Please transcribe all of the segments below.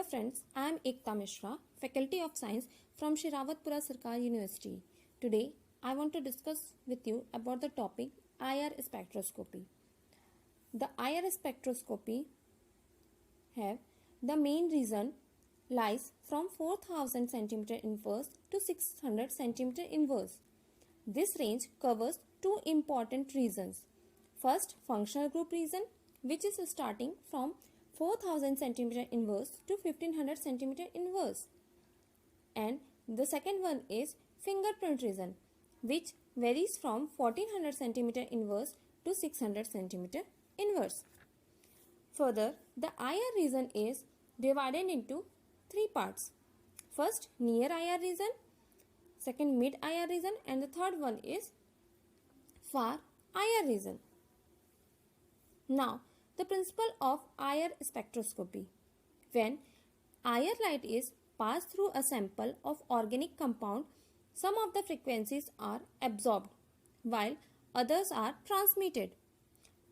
Dear friends, I am Ekta Mishra, Faculty of Science from Shiravatpura Sarkar University. Today, I want to discuss with you about the topic IR spectroscopy. The IR spectroscopy have the main reason lies from 4000 cm inverse to 600 cm inverse. This range covers two important regions. First, functional group region, which is starting from 4000 cm inverse to 1500 cm inverse. And the second one is fingerprint region, which varies from 1400 cm inverse to 600 cm inverse. Further, the IR region is divided into three parts. First, near IR region, second, mid IR region, and the third one is far IR region. Now, the principle of IR spectroscopy. When IR light is passed through a sample of organic compound, some of the frequencies are absorbed while others are transmitted.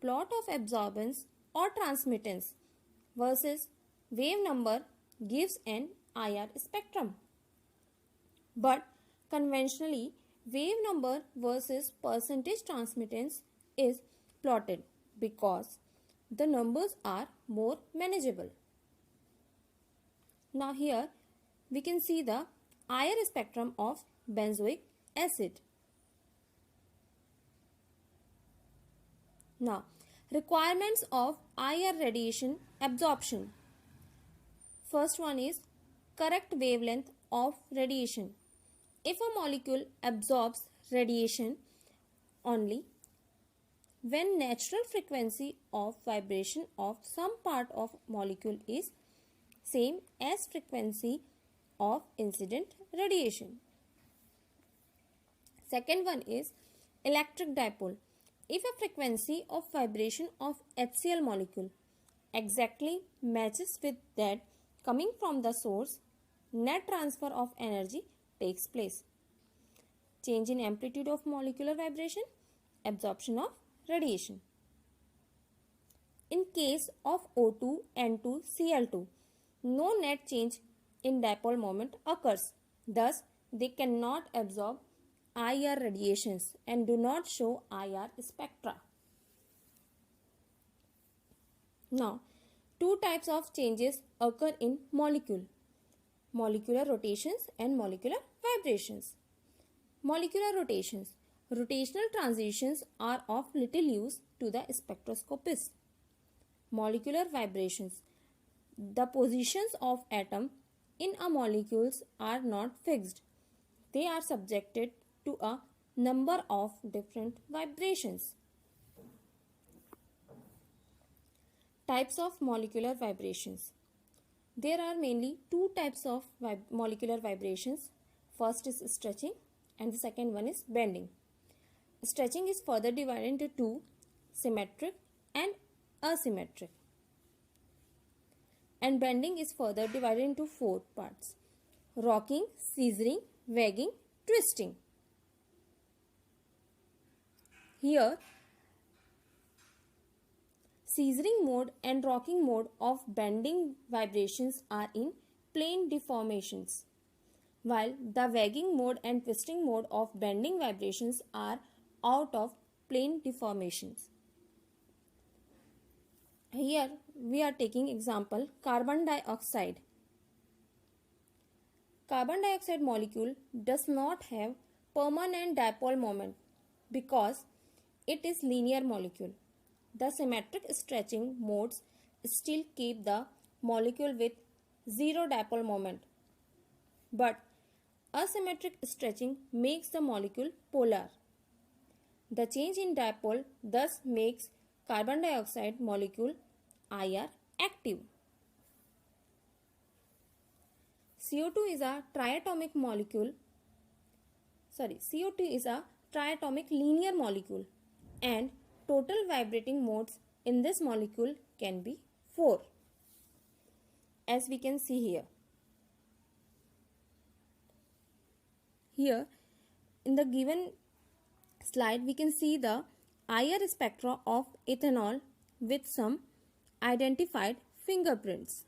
Plot of absorbance or transmittance versus wave number gives an IR spectrum. But conventionally, wave number versus percentage transmittance is plotted because the numbers are more manageable. Now here we can see the IR spectrum of benzoic acid. Now, requirements of IR radiation absorption. First one is correct wavelength of radiation. If a molecule absorbs radiation only when natural frequency of vibration of some part of molecule is same as frequency of incident radiation. Second one is electric dipole. If a frequency of vibration of HCl molecule exactly matches with that coming from the source, net transfer of energy takes place. Change in amplitude of molecular vibration, absorption of radiation. In case of O2, N2, Cl2, no net change in dipole moment occurs. Thus, they cannot absorb IR radiations and do not show IR spectra. Now, two types of changes occur in molecule: molecular rotations and molecular vibrations. Molecular rotations. Rotational transitions are of little use to the spectroscopist. Molecular vibrations. The positions of atoms in a molecules are not fixed. They are subjected to a number of different vibrations. Types of molecular vibrations. There are mainly two types of molecular vibrations. First is stretching and the second one is bending. Stretching is further divided into two, symmetric and asymmetric. And bending is further divided into four parts: rocking, scissoring, wagging, twisting. Here, scissoring mode and rocking mode of bending vibrations are in plane deformations, while the wagging mode and twisting mode of bending vibrations are out of plane deformations. Here we are taking example carbon dioxide. Carbon dioxide molecule does not have permanent dipole moment because it is linear molecule. The symmetric stretching modes still keep the molecule with zero dipole moment, but asymmetric stretching makes the molecule polar. The change in dipole thus makes carbon dioxide molecule IR active. CO2 is a triatomic molecule. CO2 is a triatomic linear molecule, and total vibrating modes in this molecule can be 4, as we can see here. Here in the given slide we can see the IR spectra of ethanol with some identified fingerprints.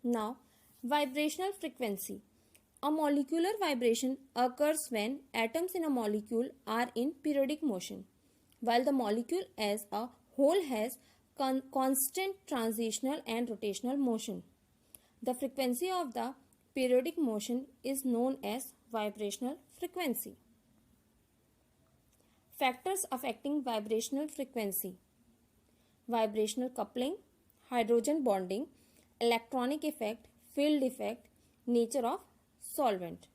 Now, vibrational frequency. A molecular vibration occurs when atoms in a molecule are in periodic motion, while the molecule as a whole has constant transitional and rotational motion. The frequency of the periodic motion is known as vibrational frequency. Factors affecting vibrational frequency: vibrational coupling, hydrogen bonding, electronic effect, field effect, nature of solvent.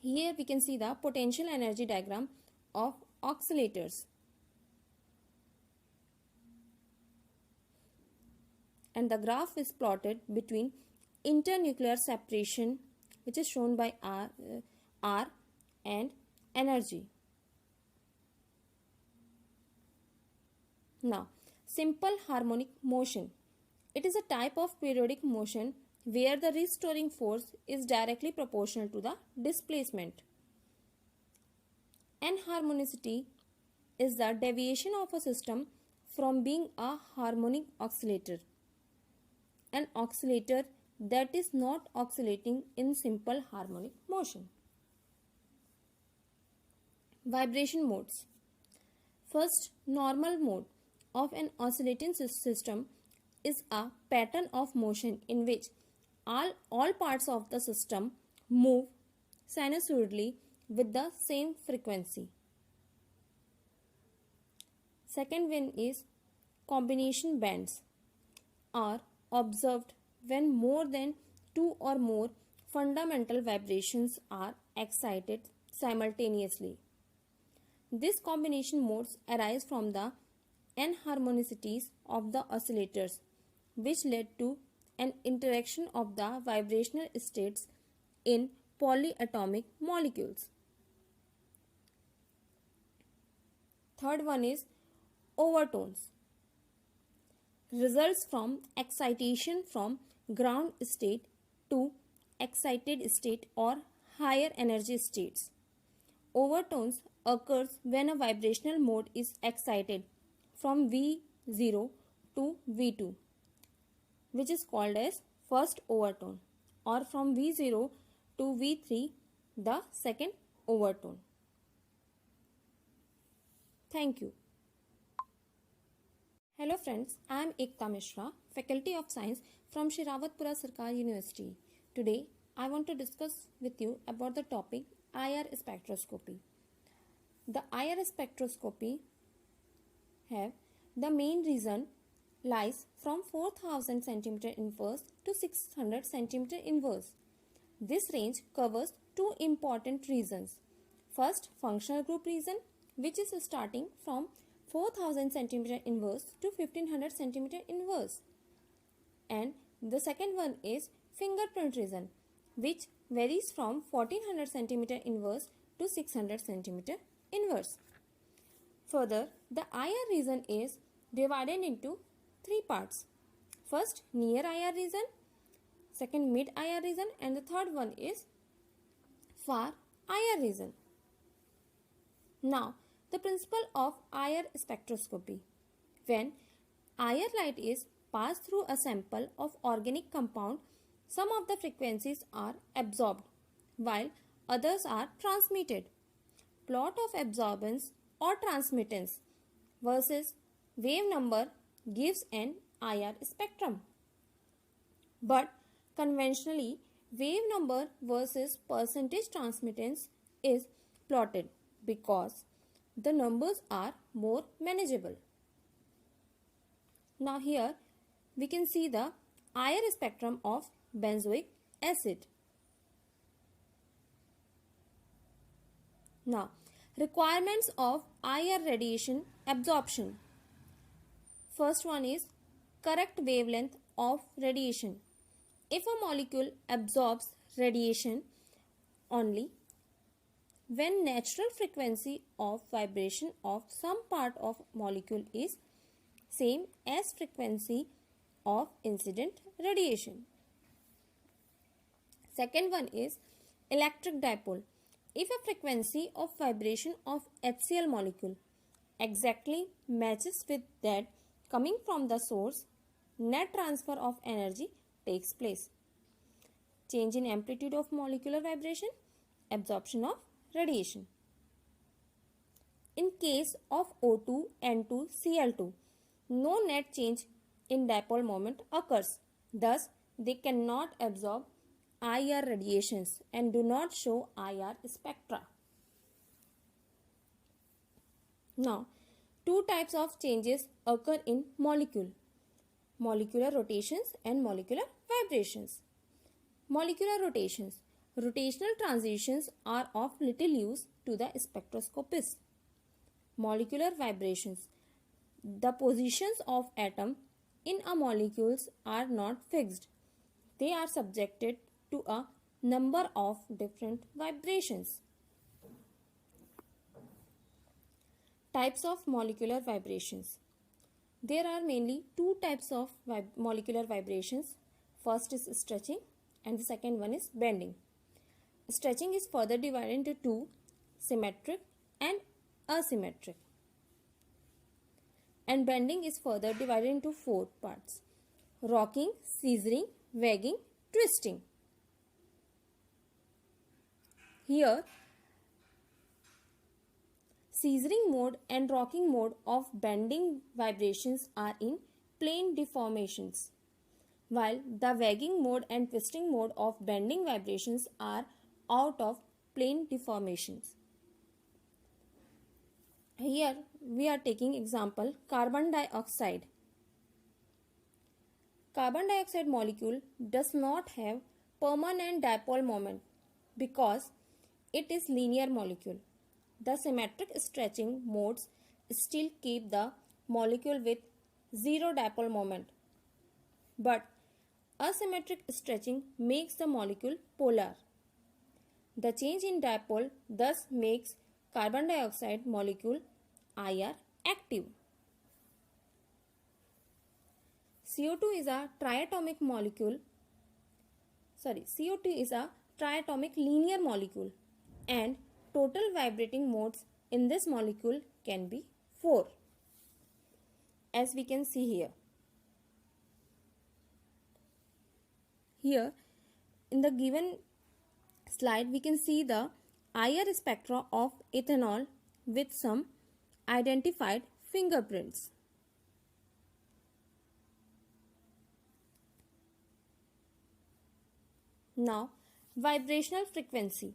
Here we can see the potential energy diagram of oscillators. And the graph is plotted between internuclear separation, which is shown by R and energy. Now, simple harmonic motion. It is a type of periodic motion where the restoring force is directly proportional to the displacement. Anharmonicity is the deviation of a system from being a harmonic oscillator. An oscillator that is not oscillating in simple harmonic motion. Vibration modes. First, normal mode of an oscillating system is a pattern of motion in which all parts of the system move sinusoidally with the same frequency. Second one is combination bands are observed when more than two or more fundamental vibrations are excited simultaneously. These combination modes arise from the anharmonicities of the oscillators, which led to an interaction of the vibrational states in polyatomic molecules. Third one is overtones. Results from excitation from ground state to excited state or higher energy states. Overtones occurs when a vibrational mode is excited from V0 to V2, which is called as first overtone, or from V0 to V3, the second overtone. Thank you. Hello friends, I am Ekta Mishra, Faculty of Science from Shiravatpura Sarkar University. Today, I want to discuss with you about the topic IR spectroscopy. The IR spectroscopy have the main reason lies from 4000 cm inverse to 600 cm inverse. This range covers two important regions. First, functional group region, which is starting from 4000 cm inverse to 1500 cm inverse. And the second one is fingerprint region, which varies from 1400 cm inverse to 600 cm inverse. Further, the IR region is divided into three parts. First, near IR region, second, mid IR region, and the third one is far IR region. Now, the principle of IR spectroscopy. When IR light is passed through a sample of organic compound, some of the frequencies are absorbed while others are transmitted. Plot of absorbance or transmittance versus wave number gives an IR spectrum. But conventionally, wave number versus percentage transmittance is plotted because the numbers are more manageable. Now here we can see the IR spectrum of benzoic acid. Now, requirements of IR radiation absorption. First one is correct wavelength of radiation. If a molecule absorbs radiation only when natural frequency of vibration of some part of molecule is same as frequency of incident radiation. Second one is electric dipole. If a frequency of vibration of HCl molecule exactly matches with that coming from the source, net transfer of energy takes place. Change in amplitude of molecular vibration, absorption of radiation. In case of O2, N2, Cl2, no net change in dipole moment occurs. Thus, they cannot absorb IR radiations and do not show IR spectra. Now, two types of changes occur in molecule: molecular rotations and molecular vibrations. Molecular rotations. Rotational transitions are of little use to the spectroscopist. Molecular vibrations. The positions of atoms in a molecules are not fixed. They are subjected to a number of different vibrations. Types of molecular vibrations. There are mainly two types of molecular vibrations. First is stretching and the second one is bending. Stretching is further divided into two: symmetric and asymmetric. And bending is further divided into four parts: rocking, scissoring, wagging, twisting. Here, scissoring mode and rocking mode of bending vibrations are in plane deformations, while the wagging mode and twisting mode of bending vibrations are out of plane deformations. Here we are taking example carbon dioxide. Carbon dioxide molecule does not have permanent dipole moment because it is linear molecule. The symmetric stretching modes still keep the molecule with zero dipole moment, but asymmetric stretching makes the molecule polar. The change in dipole thus makes carbon dioxide molecule IR active. CO2 is a triatomic molecule. CO2 is a triatomic linear molecule, and total vibrating modes in this molecule can be 4, as we can see here. Here in the given slide we can see the IR spectra of ethanol with some identified fingerprints. Now, vibrational frequency.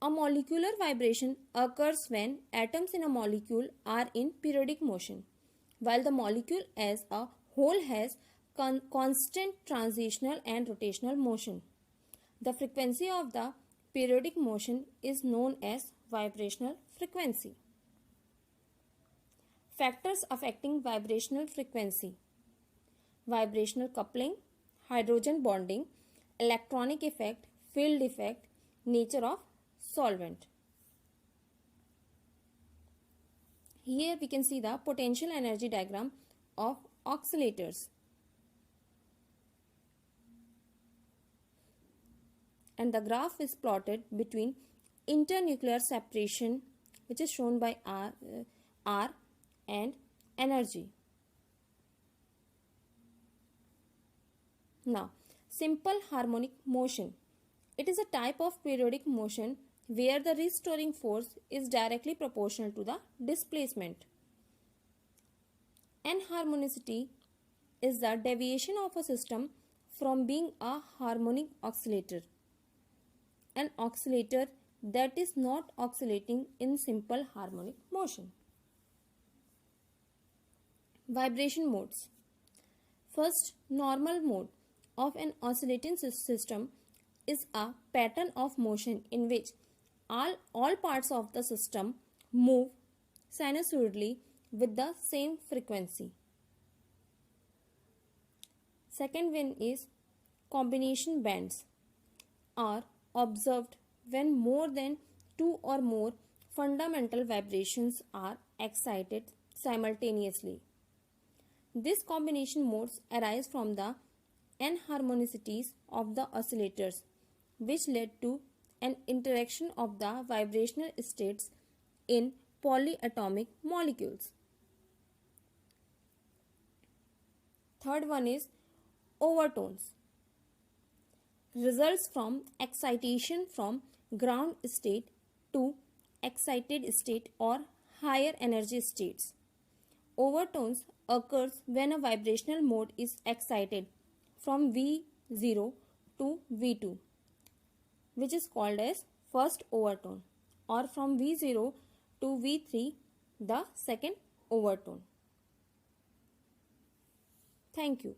A molecular vibration occurs when atoms in a molecule are in periodic motion, while the molecule as a whole has constant transitional and rotational motion. The frequency of the periodic motion is known as vibrational frequency. Factors affecting vibrational frequency: vibrational coupling, hydrogen bonding, electronic effect, field effect, nature of solvent. Here we can see the potential energy diagram of oscillators. And the graph is plotted between internuclear separation, which is shown by R, and energy. Now, simple harmonic motion. It is a type of periodic motion where the restoring force is directly proportional to the displacement. Anharmonicity is the deviation of a system from being a harmonic oscillator. An oscillator that is not oscillating in simple harmonic motion. Vibration modes. First, normal mode of an oscillating system is a pattern of motion in which all parts of the system move sinusoidally with the same frequency. Second one is combination bands are observed when more than two or more fundamental vibrations are excited simultaneously. These combination modes arise from the anharmonicities of the oscillators, which led to an interaction of the vibrational states in polyatomic molecules. Third one is overtones results from excitation from ground state to excited state or higher energy states. Overtones occurs when a vibrational mode is excited from V0 to V2, which is called as first overtone, or from V0 to V3, the second overtone. Thank you.